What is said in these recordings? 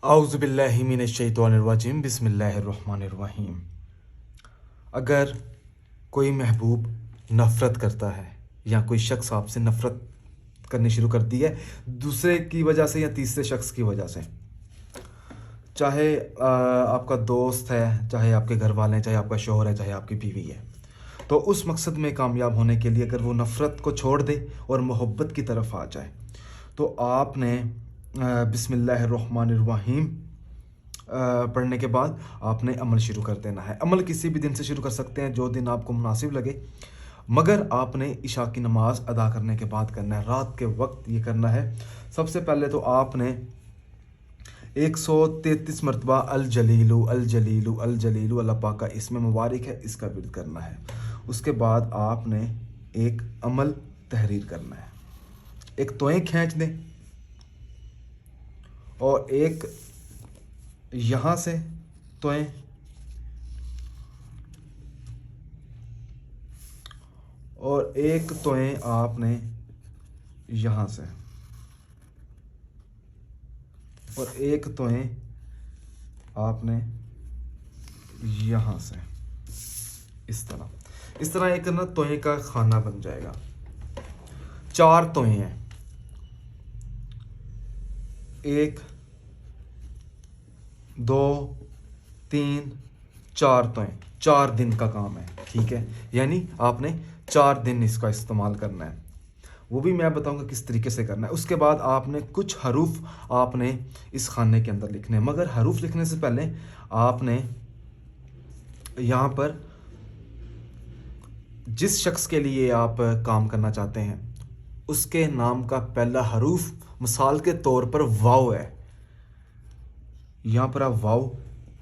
औज़ुबिल्लाहि मिनश्शैतानिर्रजीम बिस्मिल्लाहिर्रहमानिर्रहीम। अगर कोई महबूब नफ़रत करता है या कोई शख्स आपसे नफ़रत करनी शुरू कर दी है दूसरे की वजह से या तीसरे शख्स की वजह से, चाहे आपका दोस्त है, चाहे आपके घर वाले हैं, चाहे आपका शौहर है, चाहे आपकी बीवी है, तो उस मकसद में कामयाब होने के लिए अगर वो नफ़रत को छोड़ दे और मोहब्बत की तरफ आ जाए तो आपने बिस्मिल्लाहिर्रहमानिर्रहीम पढ़ने के बाद आपने अमल शुरू कर देना है। अमल किसी भी दिन से शुरू कर सकते हैं, जो दिन आपको मुनासिब लगे, मगर आपने इशा की नमाज़ अदा करने के बाद करना है, रात के वक्त ये करना है। सबसे पहले तो आपने 133 मरतबा अल जलीलु अल जलीलु अल जलीलु अल्लाह पाक का इसमें मुबारक है, इसका विर्द करना है। उसके बाद आपने एक अमल तहरीर करना है, एक तोएं खींच दें और एक यहाँ से तोएं और एक तोएं आपने यहाँ से और एक तोएं आपने यहाँ से, इस तरह एक ना तोएं का खाना बन जाएगा। 4 तोएं हैं, 1 2 3 4 तोएं, 4 दिन का काम है, ठीक है। यानी आपने 4 दिन इसका इस्तेमाल करना है, वो भी मैं बताऊंगा किस तरीके से करना है। उसके बाद आपने कुछ हरूफ आपने इस खाने के अंदर लिखने हैं, मगर हरूफ लिखने से पहले आपने यहाँ पर जिस शख्स के लिए आप काम करना चाहते हैं उसके नाम का पहला हरूफ, मिसाल के तौर पर वाव है, यहाँ पर आप वाव,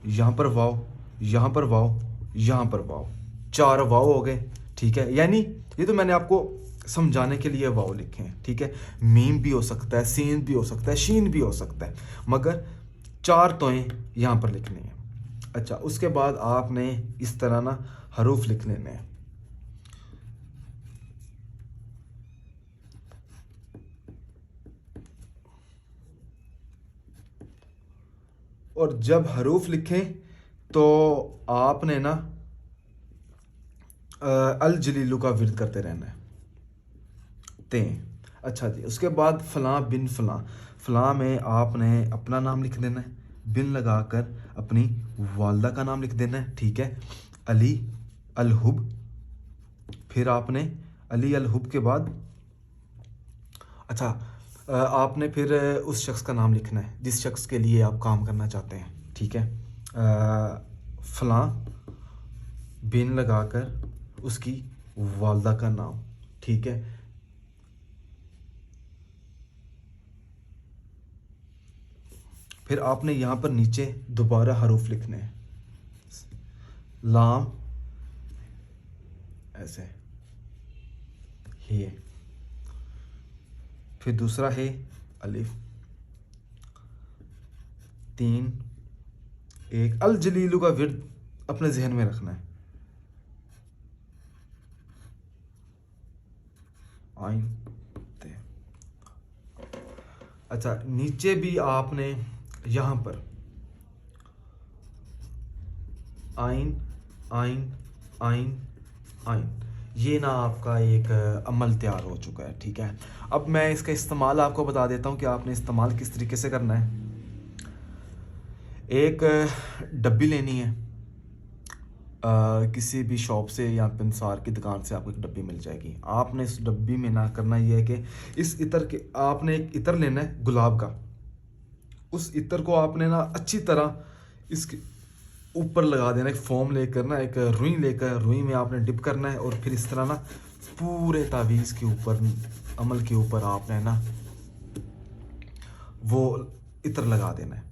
यहाँ पर वाव, यहाँ पर वाव, यहाँ पर वाव, 4 वाव हो गए, ठीक है। यानी ये तो मैंने आपको समझाने के लिए वाव लिखे हैं, ठीक है। मीम भी हो सकता है, सीन भी हो सकता है, शीन भी हो सकता है, मगर 4 तोएं यहाँ पर लिखनी है। अच्छा, उसके बाद आपने इस तरह ना हरूफ लिख लेने हैं। और जब हरूफ लिखें तो आपने ना अल जलीलू का विर्द करते रहना है, तें। अच्छा जी, उसके बाद फ़लाँ बिन फ़लाँ, फ़लाँ में आपने अपना नाम लिख देना है, बिन लगाकर अपनी वालदा का नाम लिख देना है, ठीक है। अली अल हुब, फिर आपने अली अल हुब के बाद अच्छा आपने फिर उस शख्स का नाम लिखना है जिस शख्स के लिए आप काम करना चाहते हैं, ठीक है। फ़लाँ बिन लगाकर उसकी वालदा का नाम, ठीक है। फिर आपने यहाँ पर नीचे दोबारा हरूफ लिखने हैं, लाम ऐसे, ये, फिर दूसरा है अलिफ, 3 1 अल जलीलू का विर्द अपने जहन में रखना है, आइन ते। अच्छा, नीचे भी आपने यहाँ पर आइन आइन आइन आइन, ये ना आपका एक अमल तैयार हो चुका है, ठीक है। अब मैं इसका इस्तेमाल आपको बता देता हूँ कि आपने इस्तेमाल किस तरीके से करना है। एक डब्बी लेनी है, किसी भी शॉप से या पंसार की दुकान से आपको एक डब्बी मिल जाएगी। आपने इस डब्बी में ना करना ये है कि इस इत्र के, आपने एक इत्र लेना है गुलाब का, उस इत्र को आपने ना अच्छी तरह इसके ऊपर लगा देना, एक फोम लेकर ना, एक रुई लेकर रुई में आपने डिप करना है और फिर इस तरह ना पूरे तावीज़ के ऊपर, अमल के ऊपर आपने ना वो इत्र लगा देना है।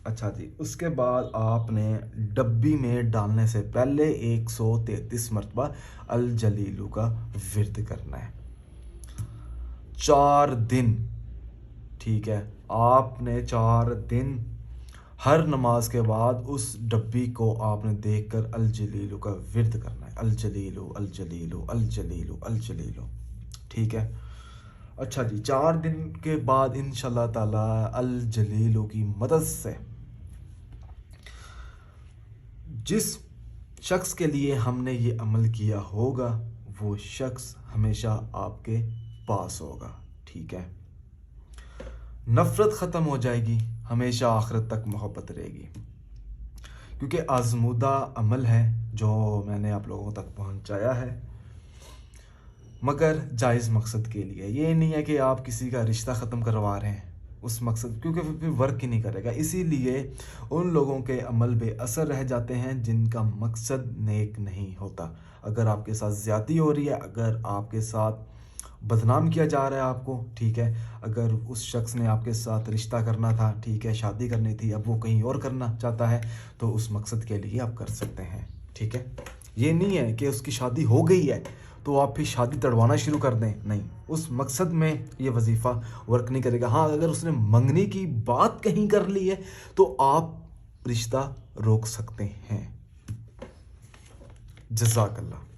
अच्छा जी, उसके बाद आपने डब्बी में डालने से पहले 133 मरतबा अल जलीलू का विर्द करना है, 4 दिन, ठीक है। आपने 4 दिन हर नमाज के बाद उस डब्बी को आपने देखकर अल जलीलू का विर्द करना है, अल जलीलू अल जलीलू अल जलीलू अल जलीलू, ठीक है। अच्छा जी, 4 दिन के बाद इंशाल्लाह ताला अल जलीलों की मदद से जिस शख्स के लिए हमने ये अमल किया होगा वो शख्स हमेशा आपके पास होगा। ठीक है, नफ़रत ख़त्म हो जाएगी, हमेशा आखिरत तक मोहब्बत रहेगी, क्योंकि आज़मूदा अमल है जो मैंने आप लोगों तक पहुंचाया है, मगर जायज़ मकसद के लिए। ये नहीं है कि आप किसी का रिश्ता ख़त्म करवा रहे हैं उस मकसद, क्योंकि फिर वर्क ही नहीं करेगा। इसीलिए उन लोगों के अमल बेअसर रह जाते हैं जिनका मकसद नेक नहीं होता। अगर आपके साथ ज़्यादती हो रही है, अगर आपके साथ बदनाम किया जा रहा है आपको, ठीक है, अगर उस शख्स ने आपके साथ रिश्ता करना था, ठीक है, शादी करनी थी, अब वो कहीं और करना चाहता है, तो उस मकसद के लिए आप कर सकते हैं। ठीक है, ये नहीं है कि उसकी शादी हो गई है तो आप फिर शादी तड़वाना शुरू कर दें, नहीं, उस मकसद में ये वजीफ़ा वर्क नहीं करेगा। हाँ, अगर उसने मंगने की बात कहीं कर ली है तो आप रिश्ता रोक सकते हैं। जज़ाकल्लाह।